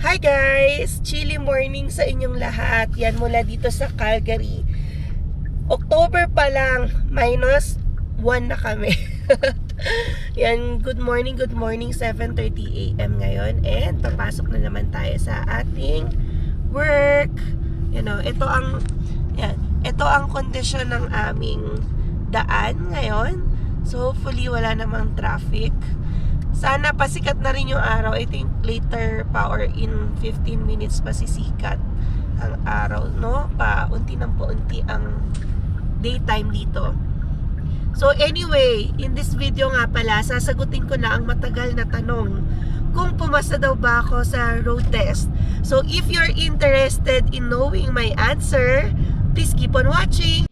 Hi guys! Chilly morning sa inyong lahat. Yan mula dito sa Calgary. October pa lang, minus 1 na kami. Yan, good morning, 7:30 AM ngayon. And papasok na naman tayo sa ating work. Ito ang kondisyon ng aming daan ngayon. So hopefully wala namang traffic. Sana pasikat na rin yung araw. I think later pa or in 15 minutes pa sisikat ang araw, no? Paunti ng paunti ang daytime dito. So anyway, in this video nga pala, sasagutin ko na ang matagal na tanong kung pumasa daw ba ako sa road test. So if you're interested in knowing my answer, please keep on watching.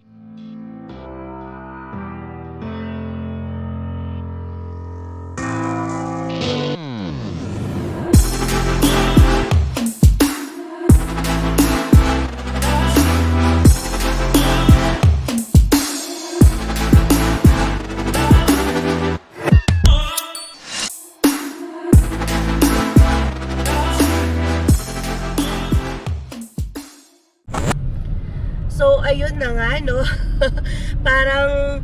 So, ayun na nga, no? Parang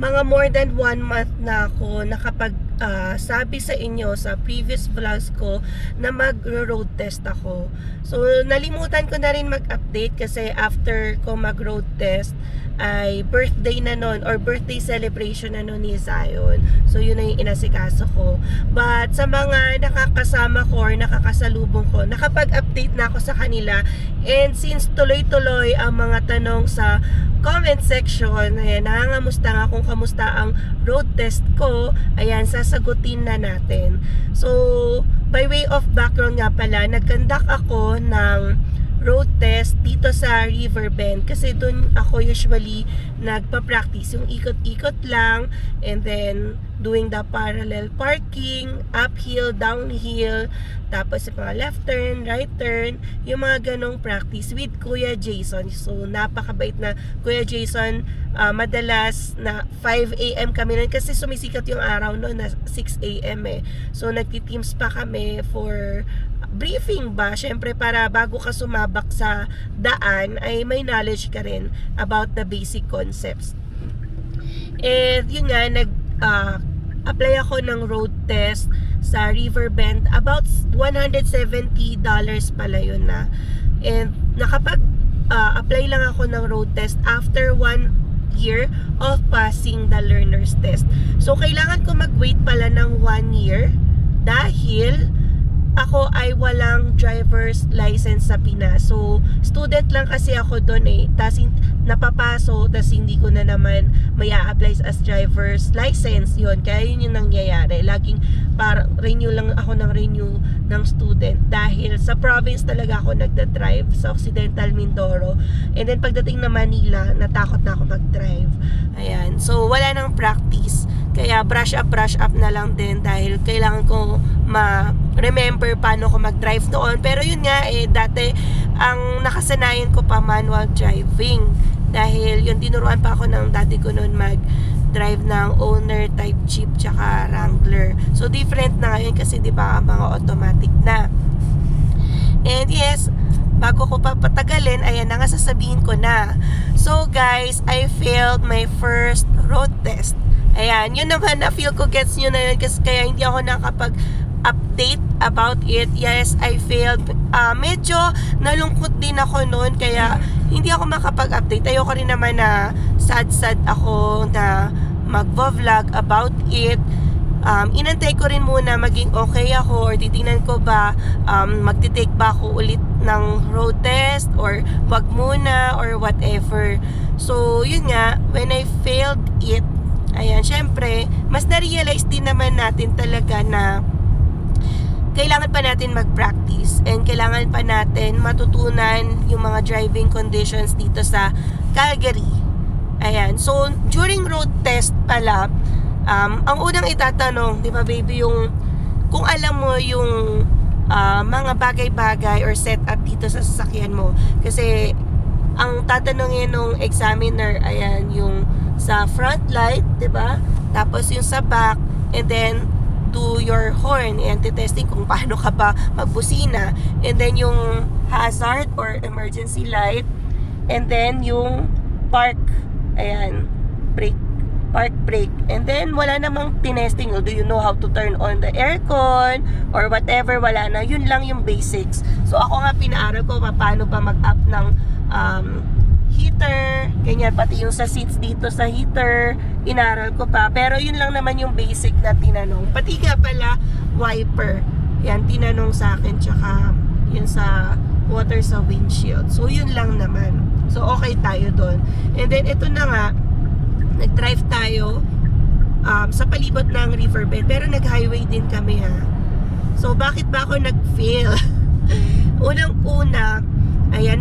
mga more than 1 month na ako nakapag sabi sa inyo sa previous vlogs ko na mag-road test ako. So, nalimutan ko na rin mag-update kasi after ko mag-road test ay birthday na nun or birthday celebration na nun ni Zion. So, yun na yung inasikaso ko. But, sa mga nakakasama ko or nakakasalubong ko, nakapag-update na ako sa kanila. And since tuloy-tuloy ang mga tanong sa comment section, ayan, nangangamusta nga kung kamusta ang road test ko, ayan, sasagutin na natin. So, by way of background nga pala, nag-conduct ako ng road test dito sa Riverbend kasi doon ako usually nagpa-practice, yung ikot-ikot lang and then doing the parallel parking, uphill, downhill, tapos yung mga left turn, right turn, yung mga ganong practice with Kuya Jason. So napakabait na Kuya Jason. Madalas na 5 AM kami nun kasi sumisikat yung araw noon na 6 AM eh. So nagti-teams pa kami for briefing ba, syempre para bago ka sumabak sa daan ay may knowledge ka rin about the basic concepts. And yun nga, apply ako ng road test sa Riverbend. About $170 pala yun na. And nakapag-apply lang ako ng road test after 1 year of passing the learner's test. So kailangan ko mag-wait pala ng 1 year dahil ako ay walang driver's license sa Pinas. So, student lang kasi ako doon eh. Tapos napapaso, tapos hindi ko na naman may a-apply as driver's license. Yun, kaya yun yung nangyayari. Laging renew lang ako ng renew ng student. Dahil sa province talaga ako nagda-drive sa Occidental Mindoro. And then pagdating na Manila, natakot na ako mag-drive. Ayan. So, wala nang practice. Kaya brush up na lang din dahil kailangan ko remember paano ko mag-drive noon. Pero yun nga eh, dati ang nakasanayan ko pa manual driving. Dahil yun, tinuruan pa ako ng dati ko noon mag-drive ng owner type Jeep tsaka Wrangler. So different na ngayon kasi diba mga automatic na. And yes, bago ko pa patagalin, ayan na nga sasabihin ko na. So guys, I failed my first road test. Ayan, yun naman na feel ko gets nyo na yun kasi kaya hindi ako nakapag-update about it. Yes, I failed. Medyo nalungkot din ako noon kaya hindi ako makapag-update. Ayoko rin naman na sad ako na mag-vlog about it. Inantay ko rin muna maging okay ako or titingnan ko ba magti-take ba ako ulit ng road test or wag muna or whatever. So, yun nga, when I failed it, ayan, syempre, mas na-realize din naman natin talaga na kailangan pa natin mag-practice and kailangan pa natin matutunan yung mga driving conditions dito sa Calgary. Ayan, so during road test pala, ang unang itatanong, di ba baby, yung kung alam mo yung mga bagay-bagay or setup dito sa sasakyan mo. Kasi ang tatanungin ng examiner, ayan, yung sa front light, 'di ba? Tapos yung sa back, and then do your horn. And testing kung paano ka ba magbusina. And then yung hazard or emergency light. And then yung park, ayan, brake, park brake. And then wala namang tinesting. Do you know how to turn on the aircon or whatever? Wala na. Yun lang yung basics. So ako nga pinaaral ko paano ba mag-up ng heater, ganyan, pati yung sa seats dito sa heater, inaral ko pa. Pero yun lang naman yung basic na tinanong. Pati nga pala wiper, yan, tinanong sa akin, tsaka yun sa water sa windshield. So yun lang naman. So okay tayo doon. And then ito na nga, nag-drive tayo sa palibot ng riverbed, pero nag-highway din kami, ha. So bakit ba ako nag-fail? Unang-una, ayan,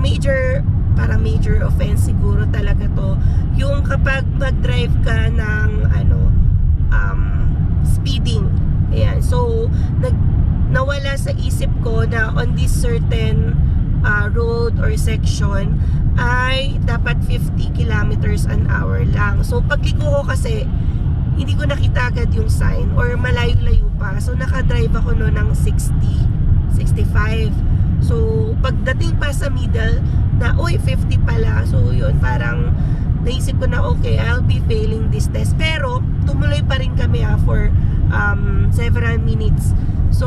parang major offense siguro talaga to, yung kapag mag-drive ka ng speeding. Ayan, so nawala sa isip ko na on this certain road or section ay dapat 50 kilometers an hour lang. So pagliko ko kasi hindi ko nakita agad yung sign or malayo-layo pa. So nakadrive ako no ng 60, 65. So pagdating pa sa middle na, 50 pala. So yun, parang naisip ko na okay, I'll be failing this test. Pero tumuloy pa rin kami for several minutes. So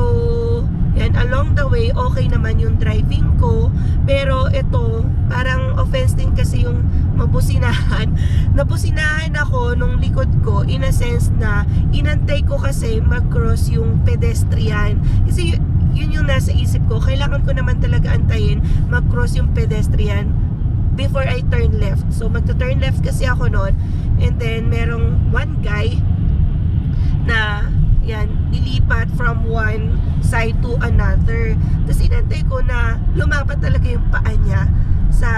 yan, along the way okay naman yung driving ko. Pero ito, parang offense din kasi yung mabusinahan. Nabusinahan ako nung likod ko in a sense na inantay ko kasi mag-cross yung pedestrian. Kasi yun yung nasa isip ko, kailangan ko naman talaga antayin mag-cross yung pedestrian before I turn left. So magto-turn left kasi ako noon, and then merong one guy na yan, nilipat from one side to another. Tapos inantay ko na lumapat talaga yung paa niya sa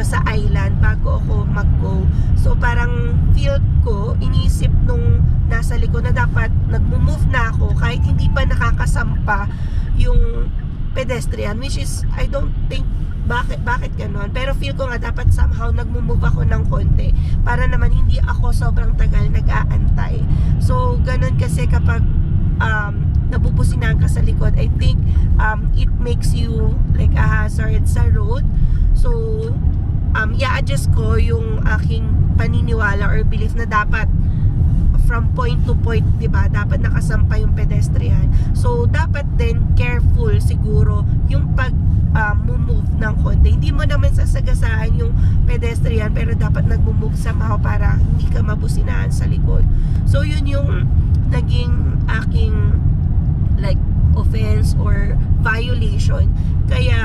sa island bago ako mag-go. So parang feel ko, inisip nung nasa likod na dapat nagmo-move na ako kahit hindi pa nakakasampa yung pedestrian, which is I don't think bakit ganon, pero feel ko nga dapat somehow nagmo-move ako ng konti para naman hindi ako sobrang tagal nag-aantay. So ganon kasi kapag nabubusinahan ka sa likod, I think it makes you like a hazard sa road. So i-adjust ko yung aking paniniwala or belief na dapat from point to point, diba? Dapat nakasampa yung pedestrian. So dapat din careful siguro yung pag move ng konti. Hindi mo naman sasagasaan yung pedestrian, pero dapat nag-move somehow para hindi ka mabusinahan sa likod. So yun yung naging aking like offense or violation. Kaya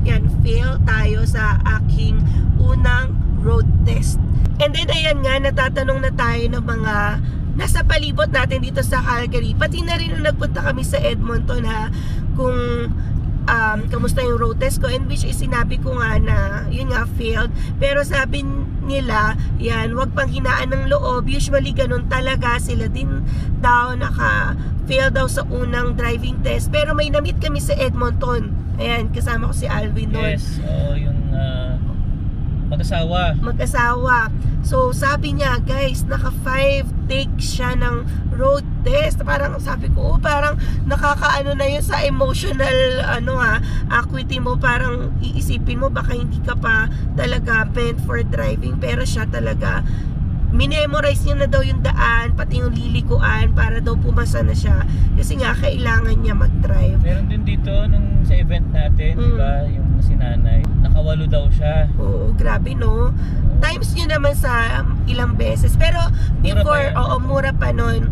yan, fail tayo sa aking unang road test. And then ayan nga, natatanong na tayo ng mga nasa palibot natin dito sa Calgary. Pati na rin nung nagpunta kami sa Edmonton, ha, kung kamusta yung road test ko, and which is sinabi ko nga na yun nga, failed. Pero sabi nila, yan, wag pang hinaan ng loob. Usually ganun talaga, sila din daw naka-fail daw sa unang driving test. Pero may na-meet kami sa Edmonton. Ayan, kasama ko si Alvin noon. Yes, yung mag-asawa. So sabi niya, guys, naka 5 takes siya ng road test. Parang sabi ko, parang nakakaano na yun sa emotional acuity mo. Parang iisipin mo baka hindi ka pa talaga meant for driving, pero siya talaga minemorize niya na daw yung daan, pati yung lilikuan para daw pumasa na siya kasi nga kailangan niya mag-drive. Meron din dito nung sa event natin, di ba, yung si nanay, nakawalo daw siya. Oo, grabe no. Times nyo naman sa ilang beses, pero before, mura pa nun.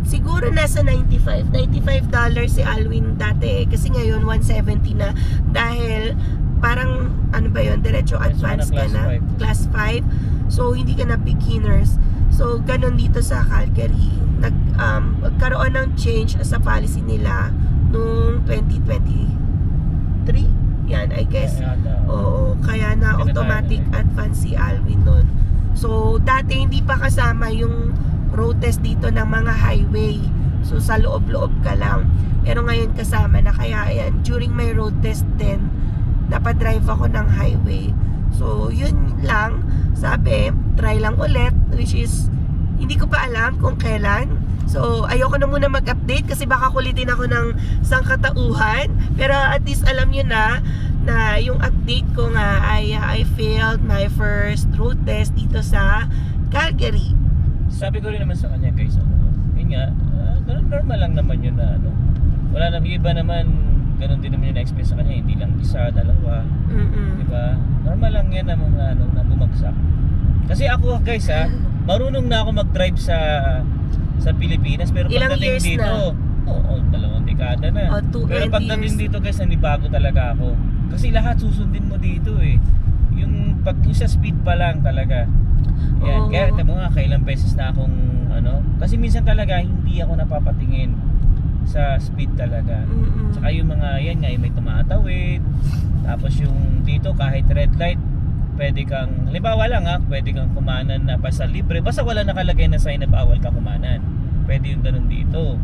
Siguro nasa $95 si Alwin dati, kasi ngayon 170 na, dahil parang diretso advanced ka na, class 5. So hindi ka na beginners. So ganun dito sa Calgary, nagkaroon ng change sa policy nila noong 2023. Yan, I guess. Oo, kaya na automatic advance si Alwin nun. So dati hindi pa kasama yung road test dito ng mga highway. So sa loob-loob ka lang. Pero ngayon kasama na, kaya yan, during my road test din, napadrive ako ng highway. So yun lang, sabi, try lang ulit, which is hindi ko pa alam kung kailan. So, ayoko na muna mag-update kasi baka kulitin ako ng sangkatauhan. Pero at least alam nyo na yung update ko nga ay I failed my first road test dito sa Calgary. Sabi ko rin naman sa kanya guys, yun nga, normal lang naman yun na wala nang iba naman, ganun din naman yung na-experience sa kanya, hindi lang isa, dalawa, diba? Normal lang yan na mga na bumagsak. Kasi ako guys marunong na ako mag-drive sa Pilipinas, pero Ilang pagdating years dito, na? 2 dekada na. 20 Pero pagdating years. dito guys, nanibago talaga ako. Kasi lahat susundin mo dito Yung sa speed pa lang talaga. Yan, Oo. kaya tamo nga kailang beses na akong kasi minsan talaga hindi ako napapatingin sa speed talaga. Saka yung mga yan nga, yung may tumatawid. Tapos yung dito kahit red light, pwede kang, halimbawa lang pwede kang kumanan na basta libre. Basta wala nakalagay na sign na bawal ka kumanan. Pwede yung ganun dito.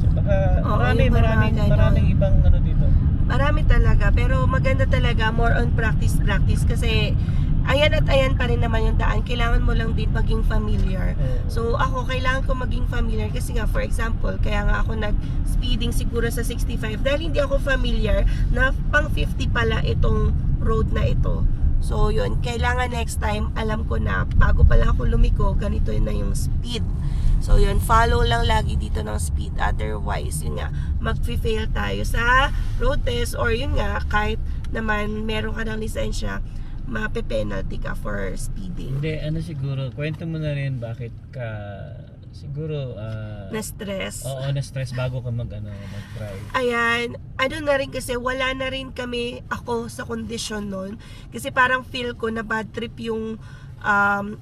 So baka Oo, maraming yung mga maraming ibang dito. Marami talaga, pero maganda talaga more on practice kasi ayan at ayan pa rin naman yung daan. Kailangan mo lang din maging familiar. So ako, kailangan ko maging familiar kasi nga, for example, kaya nga ako nag-speeding siguro sa 65 dahil hindi ako familiar na pang 50 pala itong road na ito. So yun, kailangan next time alam ko na bago pala ako lumiko, ganito na yung speed. So yun, follow lang lagi dito ng speed, otherwise yun nga, mag-fail tayo sa road test, or yun nga, kahit naman meron ka ng lisensya, mape-penalty ka for speeding. Hindi, siguro, kwento mo na rin bakit ka siguro Na-stress. oo, na-stress bago ka mag-drive. Ayan, na rin kasi wala na rin kami, ako sa kondisyon nun, kasi parang feel ko na bad trip yung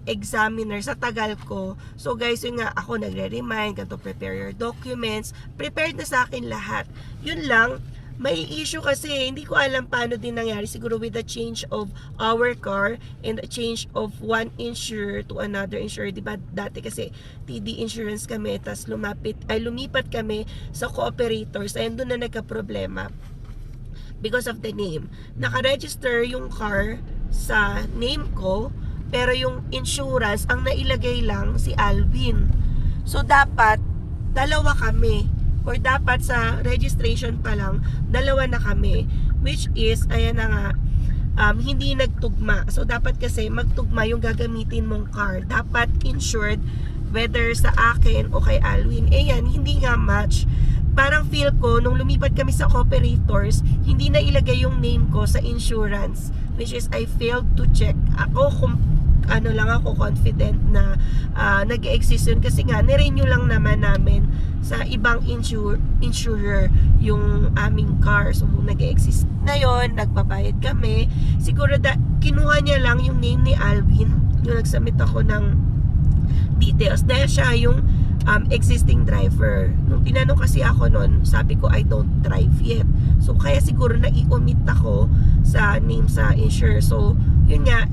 examiner sa tagal ko. So guys, yun nga, ako nagre-remind to prepare your documents. Prepared na sa akin lahat. Yun lang, may issue kasi hindi ko alam paano din nangyari, siguro with the change of our car and the change of one insurer to another insurer, diba dati kasi TD insurance kami, tas lumipat kami sa cooperators, ayun doon na nagka-problema because of the name. Naka-register yung car sa name ko, pero yung insurance ang nailagay lang si Alvin. So dapat dalawa kami, or dapat sa registration pa lang dalawa na kami, which is ayan na nga, hindi nagtugma. So dapat kasi magtugma yung gagamitin mong car, dapat insured whether sa akin o kay Alvin. Yan, hindi nga match. Parang feel ko nung lumipat kami sa operators, hindi na ilagay yung name ko sa insurance, which is I failed to check. Ako lang ako confident na nag-exist yun kasi nga nirenew lang naman namin sa ibang insurer yung aming car. So nag-exist na yun, nagbabayad kami. Siguro kinuha niya lang yung name ni Alvin, yung nag-submit ako ng details dahil siya yung existing driver. Nung tinanong kasi ako nun, sabi ko I don't drive yet. So kaya siguro na i-omit ako sa name sa insurer. So yun nga,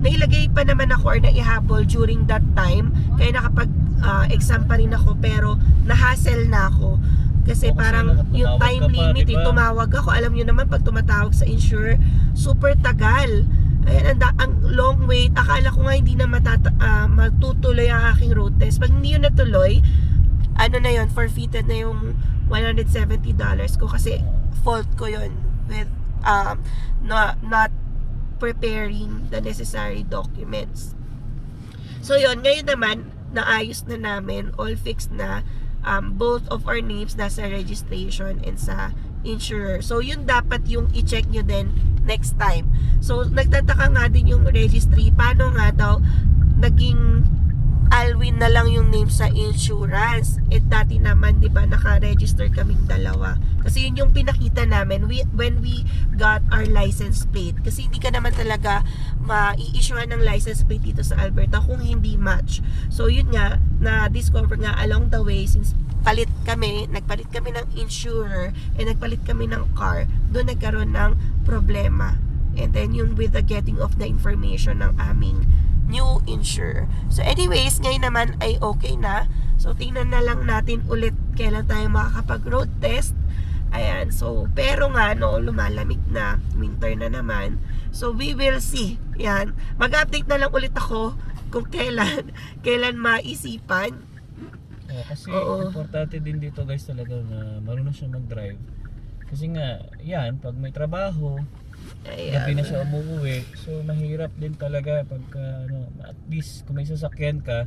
nailagay pa naman ako or naihabol during that time, kaya nakapag-exam pa rin ako, pero na-hassle na ako kasi parang yung time limit, diba? Tumawag ako, alam nyo naman pag tumatawag sa insurer, super tagal. Ayan, ang long wait. Akala ko nga hindi na matutuloy ang aking road test. Pag hindi yun natuloy, na yun, forfeited na yung $170 ko kasi fault ko yun with not preparing the necessary documents. So yun, ngayon naman naayos na namin, all fixed na, both of our names nasa registration and sa insurer. So yun dapat yung i-check nyo din next time. So nagtataka nga din yung registry, paano nga daw naging Alvin na lang yung name sa insurance. Dati naman, di ba, naka-register kaming dalawa. Kasi yun yung pinakita namin when we got our license plate. Kasi hindi ka naman talaga ma-i-issuean ng license plate dito sa Alberta kung hindi match. So yun nga, na-discover nga along the way, since nagpalit kami ng insurer and nagpalit kami ng car, doon nagkaroon ng problema. And then yung with the getting of the information ng aming new insurer. So anyways, ngayon naman ay okay na. So tingnan na lang natin ulit kailan tayo makakapag-road test. Ayan, so pero nga lumalamig na, winter na naman. So we will see. Yan. Mag-update na lang ulit ako kung kailan maisipan. Kasi Oo. importante din dito guys talaga na marunong siya mag-drive. Kasi nga, yan, pag may trabaho, gabi na siya umuwi. So mahirap din talaga pagka at least kung may sasakyan ka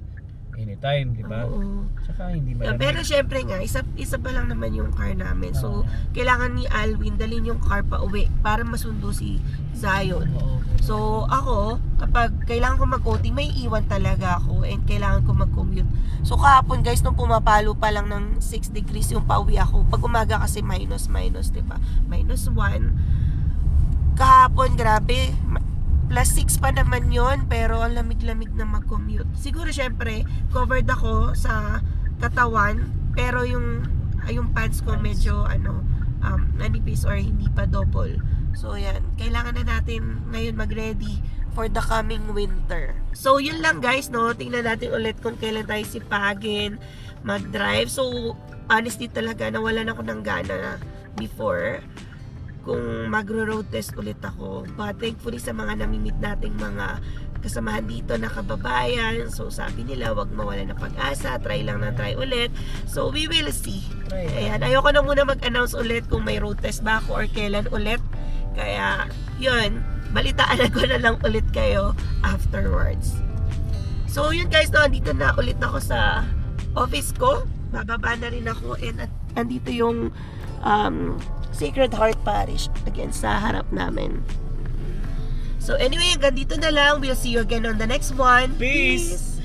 anytime, di ba? Oo. Tsaka hindi malamig. Pero syempre nga, isa pa lang naman yung car namin. So, kailangan ni Alwin dalhin yung car pa uwi para masundo si Zion. Oo. So, ako, kapag kailangan ko mag-OT, may iwan talaga ako and kailangan ko mag-commute. So, kahapon guys, nung pumapalo pa lang ng 6 degrees yung pauwi ako. Pag umaga kasi minus, diba? -1. Kahapon, grabe, +6 pa naman yon, pero ang lamig-lamig na mag-commute. Siguro syempre, covered ako sa katawan, pero yung pants ko medyo nanipis or hindi pa double. So yan, kailangan na natin ngayon mag-ready for the coming winter. So yun lang guys, no, tingnan natin ulit kung kailan tayo sipagin mag-drive. So honestly talaga, nawalan ako ng gana before kung magro-road test ulit ako. But thankfully sa mga namimit nating mga kasamahan dito na kababayan, so sabi nila wag mawala ng pag-asa, try lang na try ulit. So we will see. Ayan, ayoko na muna mag-announce ulit kung may road test ba ako or kailan ulit. Kaya yun, balitaan ko na lang ulit kayo afterwards. So yun guys, no, andito na ulit ako sa office ko. Bababa na rin ako and andito yung Sacred Heart Parish again sa harap namin. So anyway, hanggang dito na lang. We'll see you again on the next one. Peace!